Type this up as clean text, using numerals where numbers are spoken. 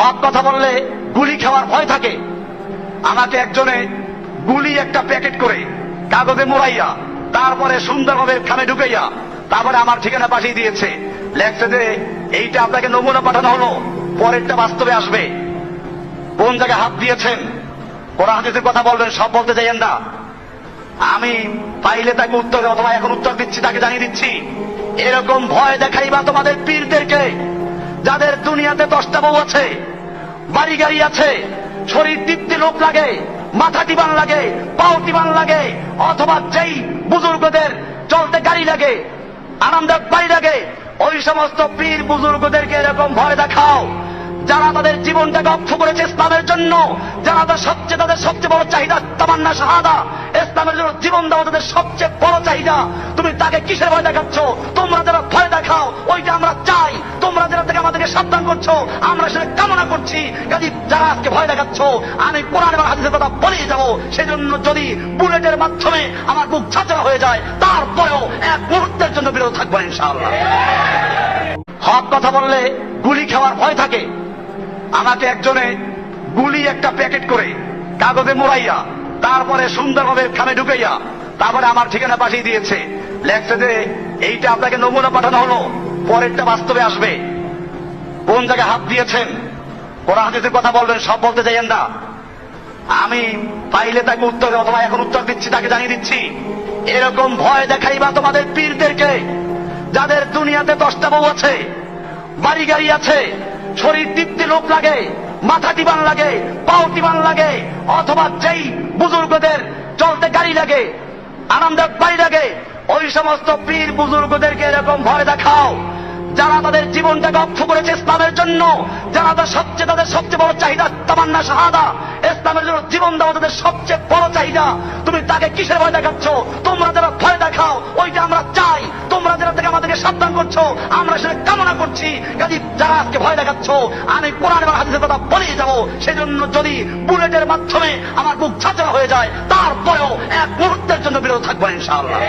হক কথা বললে গুলি খাওয়ার ভয় থাকে। আমাকে একজনে গুলি একটা প্যাকেট করে কাগজে মোড়াইয়া তারপরে সুন্দরভাবে খামে ঢুকাইয়া তারপরে আমার ঠিকানা পাঠিয়ে দিয়েছে। লেখছে যে এইটা আপনাকে নমুনা পাঠানো হলো, পরেরটা বাস্তবে আসবে। কোন জায়গায় হাত দিয়েছেন, কোরআন হাদিসের কথা বলবেন, সব বলতে যাইয়েন না। আমি পাইলে তাকে উত্তর, অথবা এখন উত্তর দিচ্ছি, তাকে জানিয়ে দিচ্ছি, এরকম ভয় দেখাইবা তোমাদের পীরদেরকে, যাদের দুনিয়াতে 10টা বউ আছে, বাড়ি গাড়ি আছে, শরীর তৃপ্তি লোক লাগে, মাথা টিবান লাগে, পাও টিবান লাগে, অথবা যেই বুজুর্গদের চলতে গাড়ি লাগে, আরামদায়ক বাড়ি লাগে, ওই সমস্ত পীর বুজুর্গদেরকে এরকম ভয় দেখাও যারা তাদের জীবনটাকে অক্ষ করেছে ইসলামের জন্য, যারা তাদের সবচেয়ে বড় চাহিদা তামান্না শাহাদা, ইসলামের জন্য জীবন দেওয়া তাদের সবচেয়ে বড় চাহিদা। তুমি তাকে কিসের ভয় দেখাচ্ছ? তোমরা যারা ভয় দেখাও ওইটা আমরা চাই, তোমরা যারা থেকে আমাদেরকে সাবধান করছো আমরা সেটা কামনা করছি। কাজে যারা আজকে ভয় দেখাচ্ছ, আমি কোরআন এবং হাদিসের কথা বলেই যাবো। সেজন্য যদি বুলেটের মাধ্যমে আমার বুক ছাত্রা হয়ে যায়, তারপরেও এক মুহূর্তের জন্য বিরত থাকবো ইনশাআল্লাহ। হক কথা বললে গুলি খাওয়ার ভয় থাকে। আমাকে একজনে গুলি একটা প্যাকেট করে কাগজে মোড়াইয়া তারপরে সুন্দরভাবে খামে ঢুকাইয়া তারপরে আমার ঠিকানা পাঠিয়ে দিয়েছে। লেখছে যে এইটা আপনাকে নমুনা পাঠানো হলো, পরেরটা বাস্তবে আসবে। কোন জায়গায় হাত দিয়েছেন, কোরআন হাদিসের কথা বলবেন, সব বলতে যাইয়েন না। আমি পাইলে তাকে উত্তর, অথবা এখন উত্তর দিচ্ছি, তাকে জানিয়ে দিচ্ছি, এরকম ভয় দেখাইবা তোমাদের পীরদেরকে, যাদের দুনিয়াতে 10টা বউ আছে, বাড়ি গাড়ি আছে, শরীর তৃপ্তি লোক লাগে, মাথা টিবান লাগে, পাও টিবান লাগে, অথবা যেই বুজুর্গদের চলতে গাড়ি লাগে, আরামদায়ক বাড়ি লাগে, ওই সমস্ত পীর বুজুর্গদেরকে এরকম ভয় দেখাও যারা তাদের জীবনটাকে অক্ষ করেছে ইসলামের জন্য, যারা তাদের সবচেয়ে বড় চাহিদা তামান্না শাহাদা, ইসলামের জন্য জীবন দেওয়া তাদের সবচেয়ে বড় চাহিদা। তুমি তাকে কিসের ভয় দেখাচ্ছ? তোমরা যারা ভয় দেখাও ওইটা আমরা চাই, তোমরা যারা থেকে আমাদেরকে সাবধান করছো আমরা সেটা কামনা করছি। কাজে যারা আজকে ভয় দেখাচ্ছ, আমি কোরআন এবং হাদিসের কথা বলেই যাবো। সেজন্য যদি বুলেটের মাধ্যমে আমার বুক ছাত্রা হয়ে যায়, তারপরেও এক মুহূর্তের জন্য বিরত থাকবো ইনশাআল্লাহ।